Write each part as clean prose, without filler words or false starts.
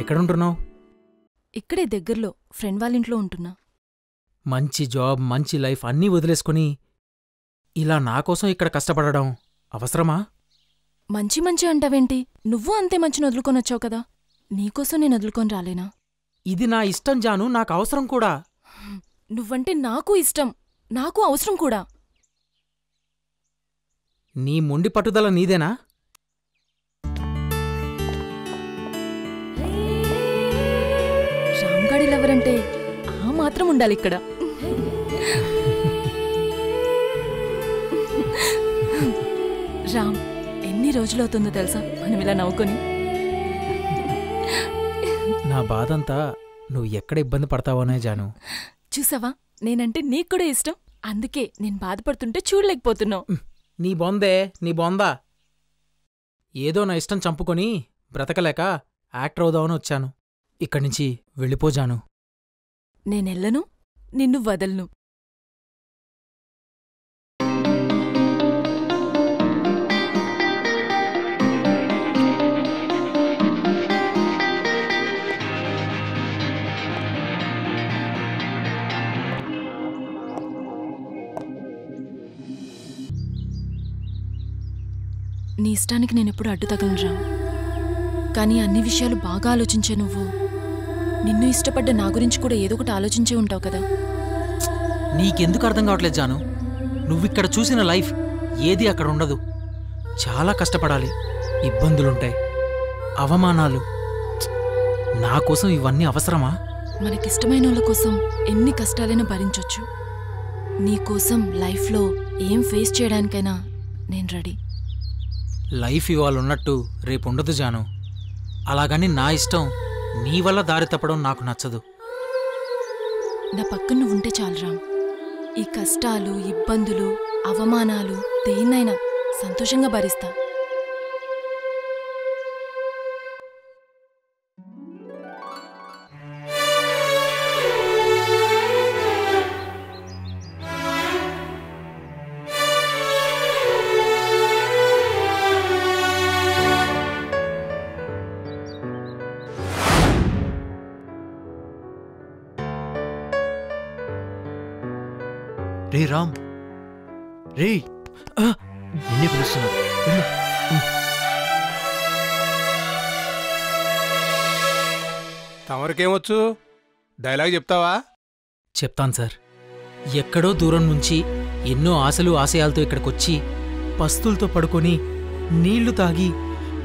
ఎక్కడుంటున్నావు? ఇక్కడే దగ్గర్లో ఫ్రెండ్ వాళ్ళింట్లో ఉంటున్నా. మంచి జాబ్, మంచి లైఫ్ అన్నీ వదిలేసుకుని ఇలా నాకోసం ఇక్కడ కష్టపడడం అవసరమా? మంచి మంచి అంటావేంటి? నువ్వు అంతే మంచిని వదులుకొనొచ్చావు కదా, నీకోసం నేను వదులుకొని రాలేనా? ఇది నా ఇష్టం జాను, నాకు అవసరం కూడా. నువ్వంటే నాకు ఇష్టం, నాకు అవసరం కూడా. నీ మొండి పట్టుదల నీదేనా? రామ్గాడిలెవరంటే ఆ మాత్రం ఉండాలిక్కడ. రామ్, ఎన్ని రోజులవుతుందో తెలుసా మనం ఇలా నవ్వుకొని? నా బాధంతా నువ్వు ఎక్కడ ఇబ్బంది పడతావోనే జాను. చూసావా, నేనంటే నీక్కూడా ఇష్టం, అందుకే నేను బాధపడుతుంటే చూడలేకపోతున్నావు. నీ బొందే, నీ బొందా. ఏదో నా ఇష్టం చంపుకొని బ్రతకలేక యాక్టర్ అవుదామని వచ్చాను. ఇక్కడ్నించి వెళ్ళిపోజాను. నేనెళ్ళను, నిన్ను వదలను. నీ ఇష్టానికి నేనెప్పుడు అడ్డు తగలనురా. కానీ అన్ని విషయాలు బాగా ఆలోచించే నువ్వు నిన్ను ఇష్టపడ్డ నా గురించి కూడా ఏదో ఒకటి ఆలోచించే ఉంటావు కదా. నీకెందుకు అర్థం కావట్లేదు జాను? నువ్విక్కడ చూసిన లైఫ్ ఏది అక్కడ ఉండదు. చాలా కష్టపడాలి, ఇబ్బందులుంటాయి, అవమానాలు. నాకోసం ఇవన్నీ అవసరమా? మనకిష్టమైన వాళ్ళ కోసం ఎన్ని కష్టాలైనా భరించొచ్చు. నీకోసం లైఫ్లో ఏం ఫేస్ చేయడానికైనా నేను రెడీ. లైఫ్ ఇవాళున్నట్టు రేపుండదు జాను. అలాగని నా ఇష్టం నీ వల్ల దారి తప్పడం నాకు నచ్చదు. నా పక్కన నువ్వుంటే చాలు రామ్. ఈ కష్టాలు, ఇబ్బందులు, అవమానాలు దేన్నైనా సంతోషంగా భరిస్తా. రే రామ్, రే నిన్నే పిలుస్తున్నారు. తమరికేమొచ్చు? డైలాగ్ చెప్తావా? చెప్తాను సార్. ఎక్కడో దూరం నుంచి ఎన్నో ఆశలు ఆశయాలతో ఇక్కడికొచ్చి పస్తులతో పడుకొని నీళ్లు తాగి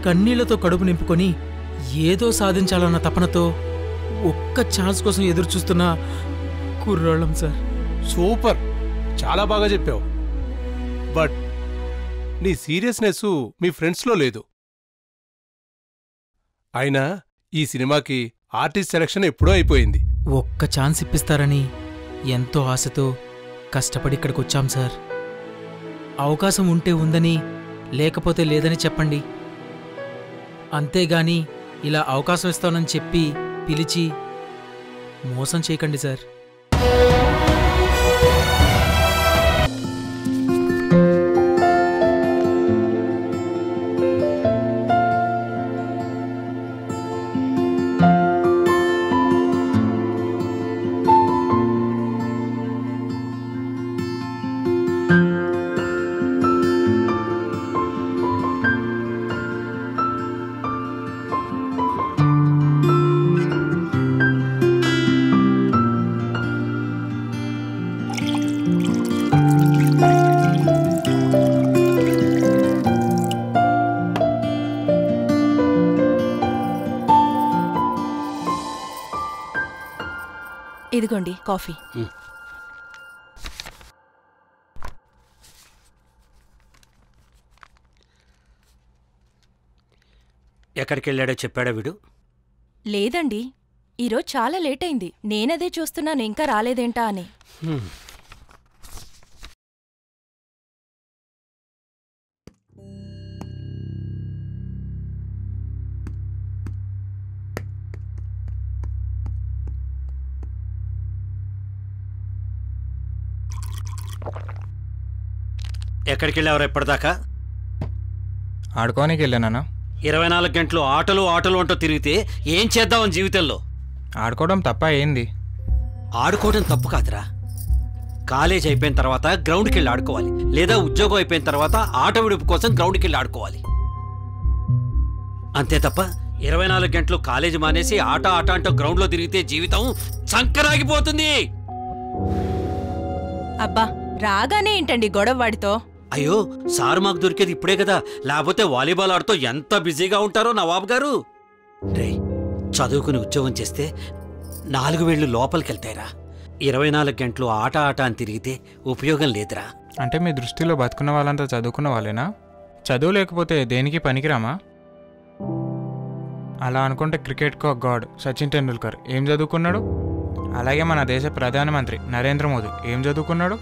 కన్నీళ్లతో కడుపు నింపుకొని ఏదో సాధించాలన్న తపనతో ఒక్క ఛాన్స్ కోసం ఎదురుచూస్తున్న కుర్రాళ్ళం సార్. సూపర్, చాలా బాగా చెప్పావు. బట్ నీ సీరియస్నెస్ మీ ఫ్రెండ్స్లో లేదు. అయినా ఈ సినిమాకి ఆర్టిస్ట్ సెలక్షన్ ఎప్పుడో అయిపోయింది. ఒక్క ఛాన్స్ ఇప్పిస్తారని ఎంతో ఆశతో కష్టపడి ఇక్కడికొచ్చాం సార్. అవకాశం ఉంటే ఉందని, లేకపోతే లేదని చెప్పండి. అంతేగాని ఇలా అవకాశం ఇస్తానని చెప్పి పిలిచి మోసం చేయకండి సార్. ఇదిగోండి కాఫీ. ఎక్కడికెళ్ళాడో చెప్పాడా వీడు? లేదండి, ఈరోజు చాలా లేట్ అయింది. నేనదే చూస్తున్నాను ఇంకా రాలేదేంటా అని. ఎక్కడికెళ్ళావరా ఇప్పటిదాకా? ఆడుకోనికి వెళ్ళానా? 24 గంటలు ఆటలు ఆటలు అంటూ తిరిగితే ఏం చేద్దామని జీవితంలో? ఆడుకోవడం తప్ప ఏంది? ఆడుకోవడం తప్పు కాదురా. కాలేజ్ అయిపోయిన తర్వాత గ్రౌండ్కి వెళ్ళి ఆడుకోవాలి, లేదా ఉద్యోగం అయిపోయిన తర్వాత ఆట విడుపు కోసం గ్రౌండ్కి వెళ్ళి ఆడుకోవాలి. అంతే తప్ప 24 గంటలు కాలేజీ మానేసి ఆట ఆట అంటూ గ్రౌండ్లో తిరిగితే జీవితం చంకరాగిపోతుంది. అబ్బా రాగానే ఏంటండి గొడవ వాడితో? అయ్యో సార్ మాకు దొరికేది ఇప్పుడే కదా, లేకపోతే వాలీబాల్ ఆడుతూ ఎంత బిజీగా ఉంటారో నవాబు గారు. రే, చదువుకుని ఉద్యోగం చేస్తే 4 వేళ్ళు లోపలికెళ్తాయిరా. 24 గంటలు ఆట ఆట అని తిరిగితే ఉపయోగం లేదురా. అంటే మీ దృష్టిలో బతుకున్న వాళ్ళంతా చదువుకున్న వాళ్ళేనా? చదువు లేకపోతే దేనికి పనికిరామా? అలా అనుకుంటే క్రికెట్కో గాడ్ సచిన్ టెండూల్కర్ ఏం చదువుకున్నాడు? అలాగే మన దేశ ప్రధానమంత్రి నరేంద్ర మోదీ ఏం చదువుకున్నాడు?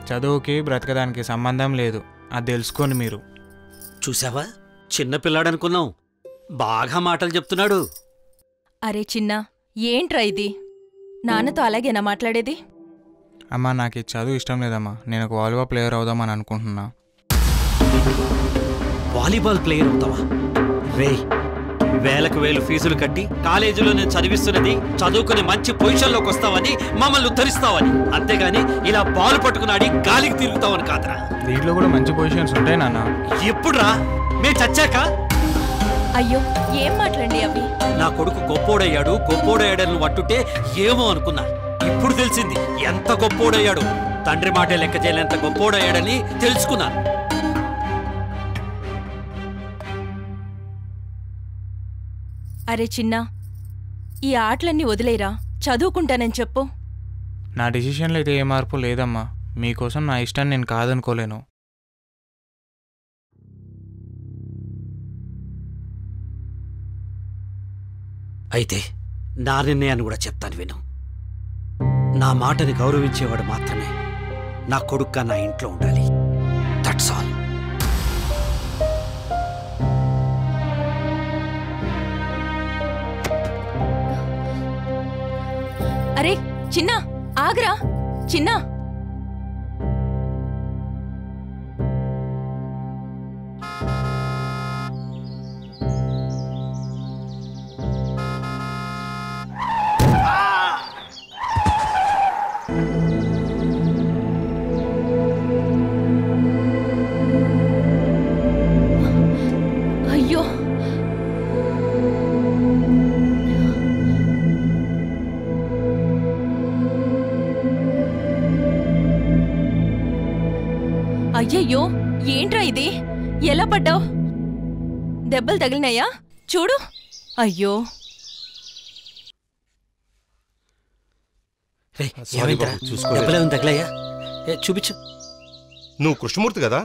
చదువుకి బ్రతకడానికి సంబంధం లేదు, అది తెలుసుకోండి మీరు. చూసావా, చిన్నపిల్లాడనుకున్నాం, బాగా మాటలు చెప్తున్నాడు. అరే చిన్న, ఏంట్రా ఇది? నాన్నతో అలాగేనా మాట్లాడేది? అమ్మా నాకు ఈ చదువు ఇష్టం లేదమ్మా, నేను ఒక వాలీబాల్ ప్లేయర్ అవుదామని అనుకుంటున్నా. వాలీబాల్ ప్లేయర్ అవుతావా? రే, వేలకు వేలు ఫీజులు కట్టి కాలేజీలో నేను చదివిస్తున్నది చదువుకుని మంచి పొజిషన్లోకి వస్తావని, మమ్మల్ని ఉద్ధరిస్తావని, అంతేగాని ఇలా బాల్ పట్టుకున్నాడి గాలికి తిరుగుతావని కాదురా. దీంట్లో కూడా మంచి పొజిషన్స్ ఉంటాయి నాన్న. ఎప్పుడురా? మేము చచ్చాక? అయ్యో ఏం మాట్లాడండి అవి? నా కొడుకు గొప్పోడయ్యాడని నువ్వు అంటుంటే ఏమో అనుకున్నా. ఇప్పుడు తెలిసింది ఎంత గొప్పోడయ్యాడు. తండ్రి మాటే లెక్క చేయలేంత గొప్పోడయ్యాడని తెలుసుకున్నాను. అరే చిన్న, ఈ ఆటలన్నీ వదిలేరా, చదువుకుంటానని చెప్పు. నా డిసిషన్లో అయితే ఏ మార్పు లేదమ్మా, మీకోసం నా ఇష్టాన్ని నేను కాదనుకోలేను. అయితే నా నిర్ణయాన్ని కూడా చెప్తాను విను. నా మాటని గౌరవించేవాడు మాత్రమే నా కొడుక్గా నా ఇంట్లో ఉండాలి. That's all. అరే చిన్న, ఆగ్రా చిన్న. అయ్యో, అయ్యయ్యో ఏంట్రా ఇది? ఎలా పడ్డావు? దెబ్బలు తగిలినాయా? చూడు. అయ్యో దెబ్బలేమని తగిలాయా? చూపించు. నువ్వు కృష్ణమూర్తి కదా?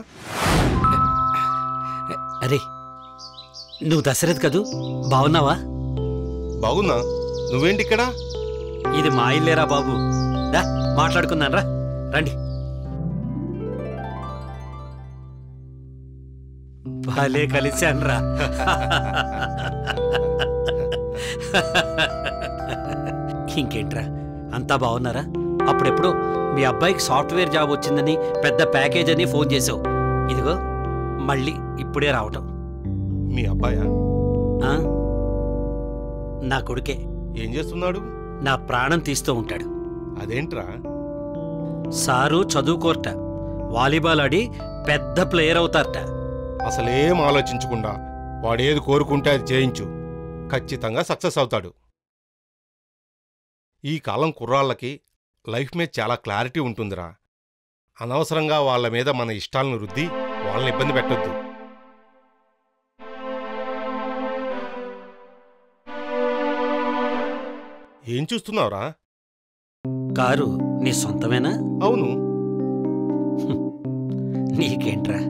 అరే, నువ్వు దశరథ్ కదూ, బాగున్నావా? బాగున్నా. నువ్వేంటి ఇక్కడ? ఇది మా ఇల్లేరా బాబు. దా మాట్లాడుకున్నాను, రా రండి. భలే కలిశాన్రా. ఇంకేంట్రా, అంతా బాగున్నారా? అప్పుడెప్పుడు మీ అబ్బాయికి సాఫ్ట్వేర్ జాబ్ వచ్చిందని, పెద్ద ప్యాకేజ్ అని ఫోన్ చేసావు. ఇదిగో మళ్ళీ ఇప్పుడే రావటం. మీ అబ్బాయా? నా కొడుకే. ఏం చేస్తున్నాడు? నా ప్రాణం తీస్తూ ఉంటాడు. అదేంట్రా? సారు చదువుకోరట, వాలీబాల్ ఆడి పెద్ద ప్లేయర్ అవుతారట. అసలేం ఆలోచించకుండా వాడేది కోరుకుంటే అది చేయించు, ఖచ్చితంగా సక్సెస్ అవుతాడు. ఈ కాలం కుర్రాళ్ళకి లైఫ్ మీద చాలా క్లారిటీ ఉంటుందిరా. అనవసరంగా వాళ్ళ మీద మన ఇష్టాలను రుద్ది వాళ్ళని ఇబ్బంది పెట్టొద్దు. ఏం చూస్తున్నావురా? కారు నీ సొంతమేనా? అవును. నీకేంట్రా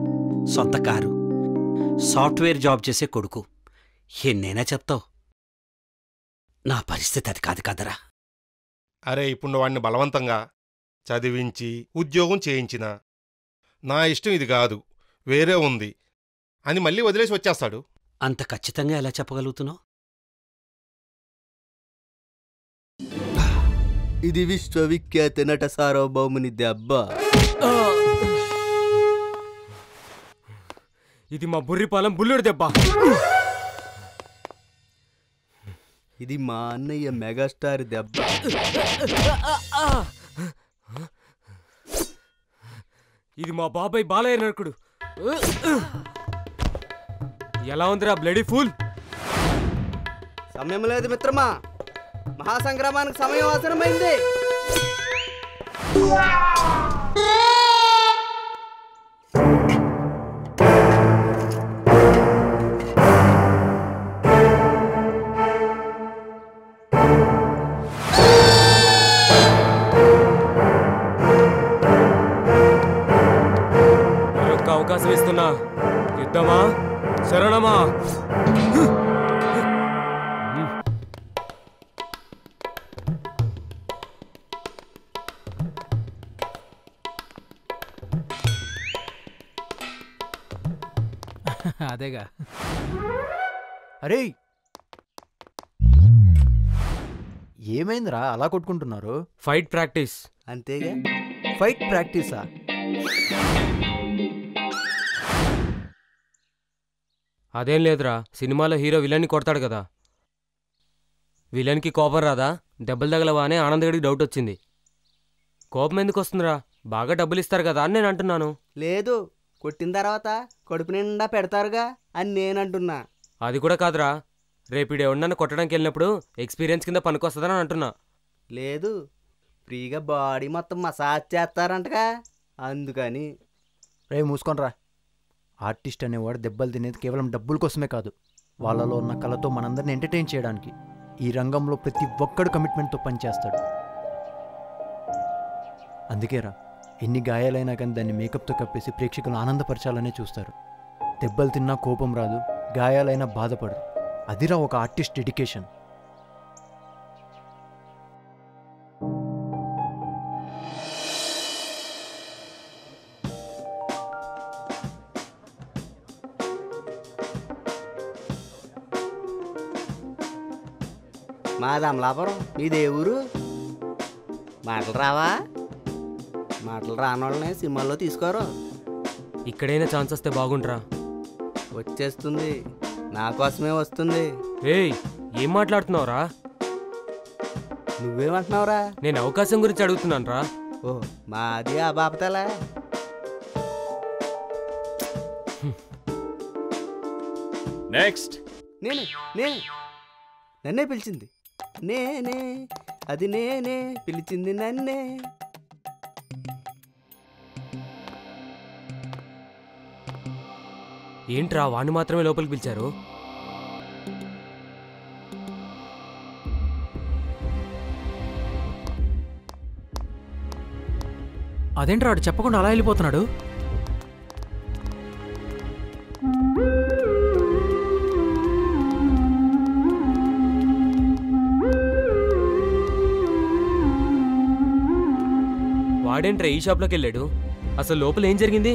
సొంత కారు, సాఫ్ట్వేర్ జాబ్ చేసే కొడుకు, ఎన్నైనా చెప్తావు. నా పరిస్థితి అది కాదు కదరా. అరే, ఇప్పుడు వాడిని బలవంతంగా చదివించి ఉద్యోగం చేయించినా నా ఇష్టం ఇది కాదు, వేరే ఉంది అని మళ్ళీ వదిలేసి వచ్చేస్తాడు. అంత ఖచ్చితంగా ఎలా చెప్పగలుగుతున్నావు? ఇది విశ్వవిఖ్యాత నట సార్వభౌముని దెబ్బ. ఇది మా బుర్రిపాలెం బుల్లుడు దెబ్బ. ఇది మా అన్నయ్య మెగాస్టార్ దెబ్బ. ఇది మా బాబాయ్ బాలయ్య నరకుడు. ఎలా ఉందిరా బ్లడీ ఫూల్? సమయం లేదు మిత్రమా, మహాసంగ్రామానికి సమయం అవసరమైంది. అవకాశం ఇస్తున్నా. యుద్ధమా శరణమా? అదేగా. అరే ఏమైందిరా అలా కొట్టుకుంటున్నారు? ఫైట్ ప్రాక్టీస్ అంతేగా. ఫైట్ ప్రాక్టీసా? అదేం లేదురా, సినిమాలో హీరో విలన్ని కొడతాడు కదా, విలన్కి కోపం రాదా? దెబ్బలు తగలవా అని ఆనందగడికి డౌట్ వచ్చింది. కోపం ఎందుకు వస్తుందిరా? బాగా డబ్బులు ఇస్తారు కదా అని నేను అంటున్నాను. లేదు, కొట్టిన తర్వాత కడుపు నిండా పెడతారుగా అని నేనంటున్నా. అది కూడా కాదురా, రేపు ఇడేమన్నా కొట్టడానికి వెళ్ళినప్పుడు ఎక్స్పీరియన్స్ కింద పనికొస్తుందని అంటున్నా. లేదు, ఫ్రీగా బాడీ మొత్తం మసాజ్ చేస్తారంటగా, అందుకని. రే మూసుకొనరా. ఆర్టిస్ట్ అనేవాడు దెబ్బలు తినేది కేవలం డబ్బుల కోసమే కాదు, వాళ్ళలో ఉన్న కళతో మనందరిని ఎంటర్టైన్ చేయడానికి. ఈ రంగంలో ప్రతి ఒక్కడు కమిట్మెంట్తో పనిచేస్తాడు. అందుకేరా ఎన్ని గాయాలైనా కానీ దాన్ని మేకప్తో కప్పేసి ప్రేక్షకులు ఆనందపరచాలనే చూస్తారు. దెబ్బలు తిన్నా కోపం రాదు, గాయాలైనా బాధపడరు. అదిరా ఒక ఆర్టిస్ట్ డెడికేషన్. మాది అమలాపురం, మీదే ఊరు? మాటలు రావా? మాటలు రానోళ్ళని సినిమాల్లో తీసుకోరు. ఇక్కడైనా ఛాన్స్ వస్తే బాగుంట్రా. వచ్చేస్తుంది, నా కోసమే వస్తుంది. ఏయ్, ఏం మాట్లాడుతున్నావురా? నువ్వేమంటున్నావురా? నేను అవకాశం గురించి అడుగుతున్నాను రా. ఓ, మాది ఆ బాపతలా. నెక్స్ట్ నేనే నన్నే పిలిచింది, నేనే అది నేనే పిలిచింది నన్నే. ఏంట్రా వాణ్ణి మాత్రమే లోపలికి పిలిచారు? అదేంట్రా వాడు చెప్పకుండా అలా వెళ్ళిపోతున్నాడు? వాడేంట్రా ఈ షాప్లోకి వెళ్ళాడు? అసలు లోపల ఏం జరిగింది?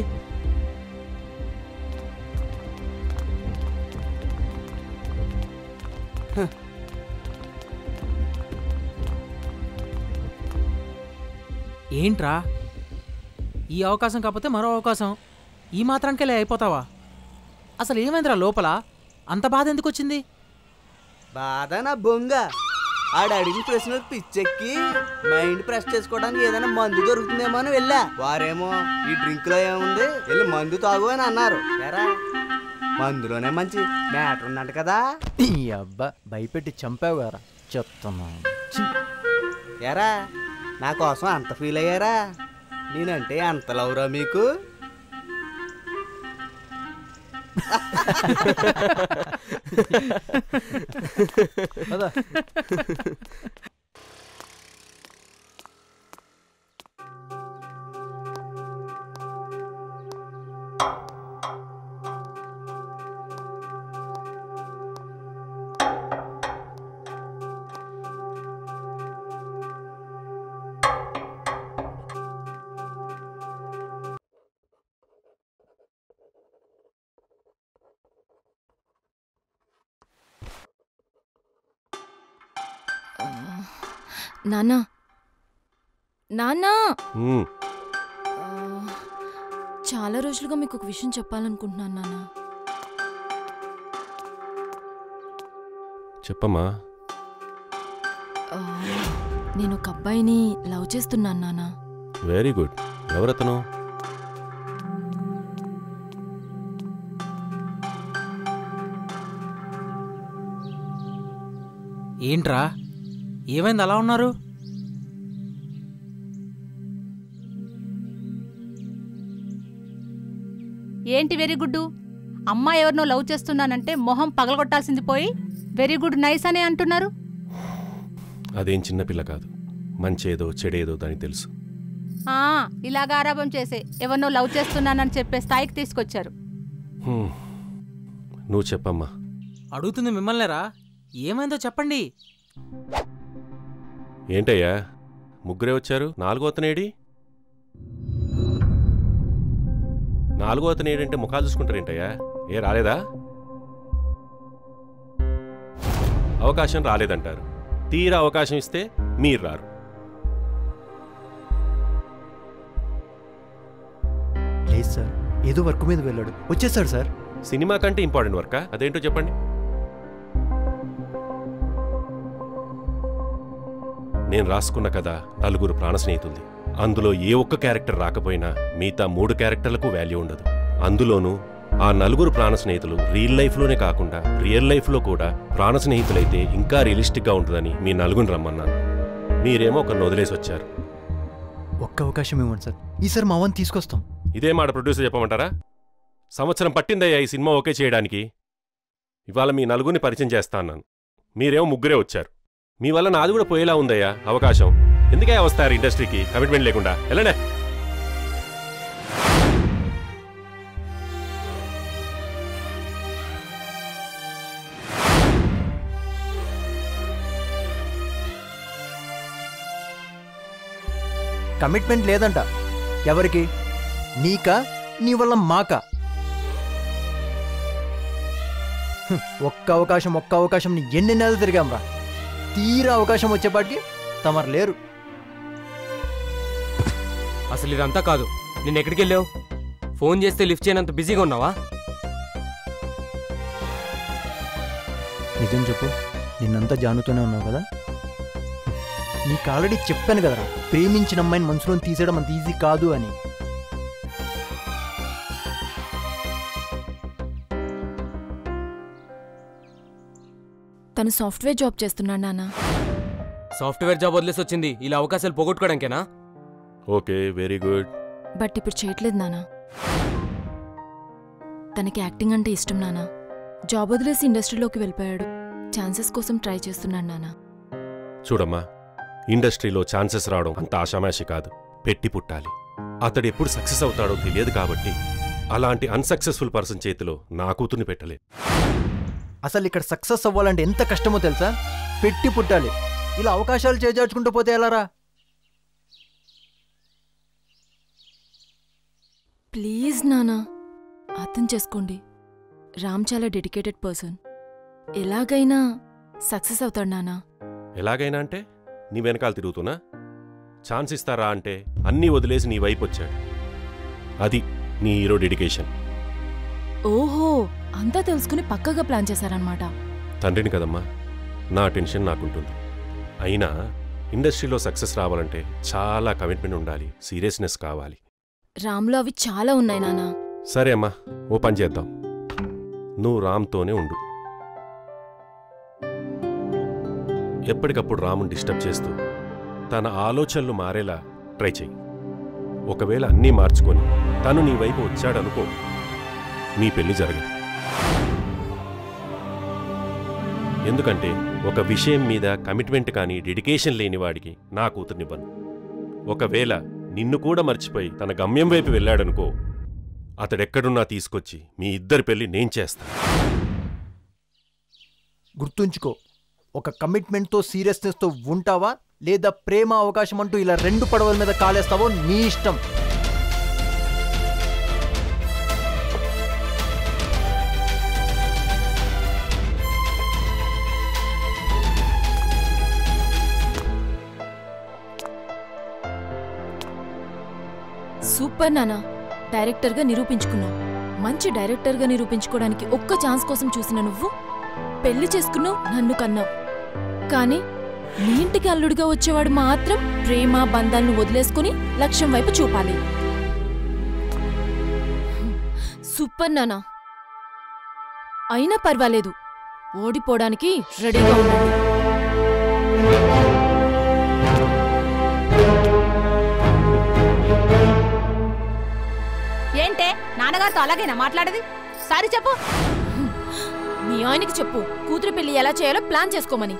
ఏంట్రా ఈ అవకాశం కాకపోతే మరో అవకాశం, ఈ మాత్రానికెళ్ళి అయిపోతావా? అసలు ఏమైందిరా లోపల? అంత బాధ ఎందుకు వచ్చింది? బాధ నా బొంగ. ఆడు అడిగిన ప్రశ్నలకు పిచ్చెక్కి మైండ్ ఫ్రెష్ చేసుకోవడానికి ఏదైనా మందు దొరుకుతుందేమో అని వెళ్ళా. వారేమో ఈ డ్రింక్ లో ఏముంది, వెళ్ళి మందు తాగు అని అన్నారు. ఎరా, మందులోనే మంచి మ్యాటర్ ఉందంట కదా. ఈ అబ్బా భయపెట్టి చంపావు గారా చెప్తున్నా. ఎరా, నా కోసం అంత ఫీల్ అయ్యారా? నేనంటే అంత లవ్రా మీకు? నాన్నా, నాన్నా, చాలా రోజులుగా మీకు ఒక విషయం చెప్పాలనుకుంటున్నాను నాన్న. చెప్పమ్మా. నేను ఒక అబ్బాయిని లవ్ చేస్తున్నాను నాన్న. Very good. ఎవరతను? ఏంట్రా ఏమైంది అలా ఉన్నారు? ఏంటి వెరీ గుడ్? అమ్మాయి ఎవరినో లవ్ చేస్తున్నానంటే మొహం పగలగొట్టాల్సింది పోయి వెరీ గుడ్ నైస్ అనే అంటున్నారు. అదేం చిన్నపిల్ల కాదు, మంచేదో చెడేదో దానికి తెలుసు. ఇలాగా ఆరాపం చేసే ఎవరినో లవ్ చేస్తున్నానని చెప్పే స్థాయికి తీసుకొచ్చారు. నువ్వు చెప్పమ్మా. అడుగుతుంది మిమ్మల్నేరా, ఏమైందో చెప్పండి. ఏంటయ్యా ముగ్గురే వచ్చారు, నాలుగో అతనేడి? నాలుగో అతనేడంటే ముఖాలు చూసుకుంటారేంటయ్యా? ఏ రాలేదా? అవకాశం రాలేదంటారు, తీరా అవకాశం ఇస్తే మీరు రారు. లేదు సార్, ఏదో వర్క్ మీద వెళ్ళాడు, వచ్చేసాడు సార్. సినిమా కంటే ఇంపార్టెంట్ వర్కా? అదేంటో చెప్పండి. నేను రాసుకున్న కథ నలుగురు ప్రాణ స్నేహితులది. అందులో ఏ ఒక్క క్యారెక్టర్ రాకపోయినా మిగతా 3 క్యారెక్టర్లకు వాల్యూ ఉండదు. అందులోనూ ఆ నలుగురు ప్రాణ స్నేహితులు రియల్ లైఫ్లోనే కాకుండా రియల్ లైఫ్లో కూడా ప్రాణ స్నేహితులైతే ఇంకా రియలిస్టిక్గా ఉంటుందని మీ నలుగురిని రమ్మన్నాను. మీరేమో ఒకరిని వదిలేసి వచ్చారు. ఒక్క అవకాశం ఇవ్వండి సార్, ఈసారి మా అవన్నీ తీసుకొస్తాం. ఇదే మాట ప్రొడ్యూసర్ చెప్పమంటారా? సంవత్సరం పట్టిందయ్యా ఈ సినిమా ఓకే చేయడానికి. ఇవాళ మీ నలుగురిని పరిచయం చేస్తా అన్నాను, మీరేమో ముగ్గురే వచ్చారు. మీ వల్ల నాది కూడా పోయేలా ఉందయ్యా అవకాశం. ఎందుకే వస్తారు ఇండస్ట్రీకి కమిట్మెంట్ లేకుండా? వెళ్ళండి. కమిట్మెంట్ లేదంట. ఎవరికి? నీకా, నీ వల్ల మాకా? ఒక్క అవకాశం ఎన్ని నెలలు తిరిగాంరా. తీరా అవకాశం వచ్చేపాటికి తమరు లేరు. అసలు ఇదంతా కాదు. నేను ఎక్కడికి వెళ్ళావు? ఫోన్ చేస్తే లిఫ్ట్ చేయనంత బిజీగా ఉన్నావా? నిజం చెప్పు, నిన్నంతా జానుతూనే ఉన్నావు కదా. నీకు ఆల్రెడీ చెప్పాను కదరా, ప్రేమించిన అమ్మాయిని మనసులో తీసేయడం అంత ఈజీ కాదు అని. తను సాఫ్ట్వేర్ జాబ్ చేస్తున్నాడు నాన్న. సాఫ్ట్వేర్ జాబ్ వదిలేసి వచ్చింది ఇలా అవకాశాలు పోగొట్టుకోవడానికేనా? Okay, very good. బట్ ఇప్పుడు చేయట్లేదు నాన్న. తనకి యాక్టింగ్ అంటే ఇష్టం నాన్న. జాబ్ వదిలేసి ఇండస్ట్రీలోకి వెళ్ళిపోయాడు. ఛాన్సెస్ కోసం ట్రై చేస్తున్నాడు నాన్న. చూడమ్మా, ఇండస్ట్రీలో ఛాన్సెస్ రావడం అంత ఆషామాషి కాదు, పెట్టి పుట్టాలి. అతడు ఎప్పుడు సక్సెస్ అవుతాడో తెలియదు కాబట్టి అలాంటి అన్సక్సెస్ఫుల్ పర్సన్ చేతిలో నా కూతుర్ని పెట్టలేదు. అసలు ఇక్కడ సక్సెస్ అవ్వాలంటే ఎంత కష్టమో తెలుసా? పెట్టి పుట్టాలి. ఇలా అవకాశాలు చేజార్చుకుంటూ పోతే ఎలారా? ప్లీజ్ నానా, అర్థం చేసుకోండి. రామ్ చాలా డెడికేటెడ్ పర్సన్. ఎలాగైనా సక్సెస్ అవుతాడు నానా. ఎలాగైనా అంటే నీ వెనకాల తిరుగుతున్నా? ఛాన్స్ ఇస్తారా అంటే అన్నీ వదిలేసి నీ వైపు వచ్చాడు. అది నీ హీరో డెడికేషన్. ఓహో, అంతా తెలుసుకుని పక్కగా ప్లాన్ చేశారనమాట. తండ్రిని కదమ్మా, నా టెన్షన్ నాకుంటుంది. అయినా ఇండస్ట్రీలో సక్సెస్ రావాలంటే చాలా కమిట్మెంట్ ఉండాలి, సీరియస్నెస్ కావాలి. రామ్లో అవి చాలా ఉన్నాయి నానా. సరే అమ్మా, ఓ పని చేద్దాం. నువ్వు రామ్తోనే ఉండు. ఎప్పటికప్పుడు రాముని డిస్టర్బ్ చేస్తూ తన ఆలోచనలు మారేలా ట్రై చెయ్యి. ఒకవేళ అన్నీ మార్చుకొని తను నీ వైపు వచ్చాడనుకో, నీ పెళ్లి జరగదు. ఎందుకంటే ఒక విషయం మీద కమిట్మెంట్ కానీ డెడికేషన్ లేనివాడికి నా కూతుర్నివ్వను. ఒకవేళ నిన్ను కూడా మర్చిపోయి తన గమ్యం వైపు వెళ్ళాడనుకో, అతడెక్కడున్నా తీసుకొచ్చి మీ ఇద్దరి పెళ్లి నేను చేస్తా. గుర్తుంచుకో, ఒక కమిట్మెంట్తో సీరియస్నెస్తో ఉంటావా లేదా ప్రేమ అవకాశం అంటూ ఇలా 2 పడవల మీద కాలేస్తావో నీ ఇష్టం. సూపర్ నానా, డైరెక్టర్గా నిరూపించుకున్నావు. మంచి డైరెక్టర్గా నిరూపించుకోవడానికి ఒక్క ఛాన్స్ కోసం చూసిన నువ్వు పెళ్లి చేసుకున్నావు, నన్ను కన్నావు. కానీ నీ ఇంటికి అల్లుడిగా వచ్చేవాడు మాత్రం ప్రేమ బంధాలను వదిలేసుకుని లక్ష్యం వైపు చూపాలి. సూపర్ నానా. అయినా పర్వాలేదు, ఓడిపోవడానికి రెడీగా ఉండండి. ఏంటే నాన్నగారితో అలాగేనా మాట్లాడేది? సారీ చెప్పు. మీ ఆయనకి చెప్పు కూతురు పెళ్లి ఎలా చేయాలో ప్లాన్ చేసుకోమని.